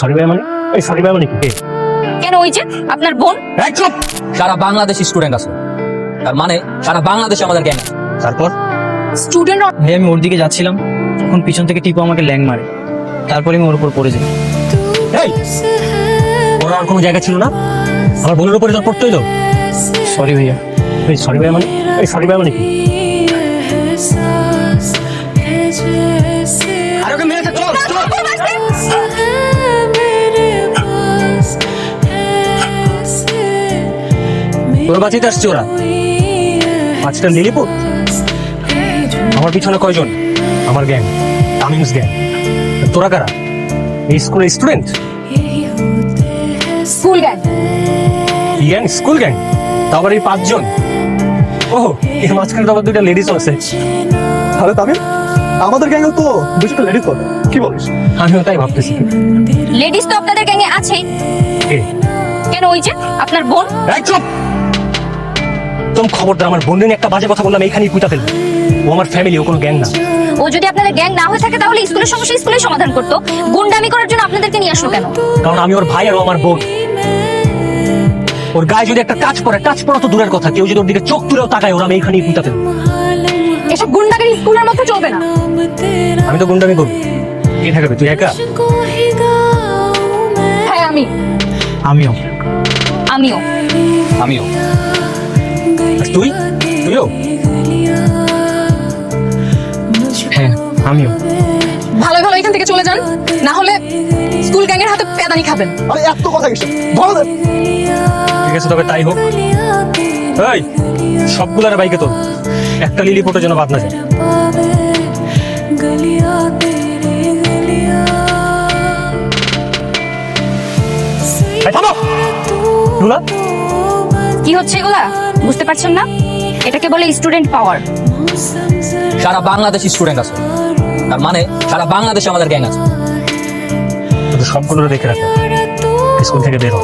Sorry ভাই মানে এই সরি ভাই মানে কি কেন ওই যে আপনার বোন? এই চুপ! সারা বাংলাদেশি স্টুডেন্ট আছে, তার মানে সারা বাংলাদেশে আমাদের গ্যাং আছে। তারপর স্টুডেন্ট ভাই আমি ওর দিকে যাচ্ছিলাম, তখন পিছন থেকে টিপু আমাকে ল্যাং মারে, তারপরে আমি ওর উপর পড়ে যাই। এই ওর আর কোনো জায়গা ছিল না? আমার বোনের উপরে তোর পড়তে হইলো? সরি ভাইয়া। এই সরি ভাই মানে এই সরি ভাই মানে কি? আর ওকে মেরে চল চল। তোর বাঁচিতে আসছে ওরা পাঁচটা লিলিপুট। আমার পিছনে কয়জন? আমার গ্যাং, তামিমস গ্যাং। তোরা কারা? এই স্কুলের student? School gang. Gang school gang, তারপর এই পাঁচজন। ওহ, এর মাঝখানে তো আবার দুইটা লেডিসও আছে। আরে তামিম, আমাদের গ্যাংয়ে তো দুটো লেডিস হবে, কি বলিস? আমিও তাই ভাবতেছি। লেডিস তো আপনাদের গ্যাংয়ে আছেই, কে? কেন ওই যে আপনার বোন? এই চুপ! তোম খবরদার আমার বোন নিয়ে একটা বাজে কথা বললাম এইখানেই পুঁতা ফেলবো। ও আমার ফ্যামিলি, ও কোনো গ্যাং না। ও যদি আপনাদের গ্যাং না হয়ে থাকে তাহলে স্কুলের সমস্যা স্কুলেই সমাধান করতো। গুন্ডামি করার জন্য আপনাদেরকে নিয়ে আসলো কেন? কারণ আমি ওর ভাই আর ও আমার বোন। ওর গায়ে যদি একটা টাচ পড়া তো দূরের কথা, কেউ যদি ওর দিকে চোখ তুলেও তাকায়, ওরা আমি এইখানেই পুঁতা ফেলবো। এসব গুন্ডাগিরি স্কুলের মধ্যে চলবে না। আমি তো গুন্ডামি করবো, কে থাকবে? তুই একা? হ্যাঁ আমি। আমিও। আমিও। আমিও। আর তুই? তুইও? হ্যাঁ আমিও। ভালো ভালো এখান থেকে চলে যান, না হলে স্কুল গ্যাংয়ের হাতে পেদানি খাবেন। আরে এত কথা কিসের? ধরো দে। ঠিক আছে, তবে তাই হোক। এই সবগুলার বাইকে তোর একটা লিলিপুটের জন্য বাদ না যায়। এই থামো! রুলা, কি হচ্ছে এগুলা বুঝতে পারছেন না? এটাকে বলে স্টুডেন্ট পাওয়ার। সারা বাংলাদেশি স্টুডেন্ট আছে, তার মানে সারা বাংলাদেশে আমাদের গ্যাং আছে। তোদের সবগুলো দেখে রাখো, স্কুল থেকে বের হো।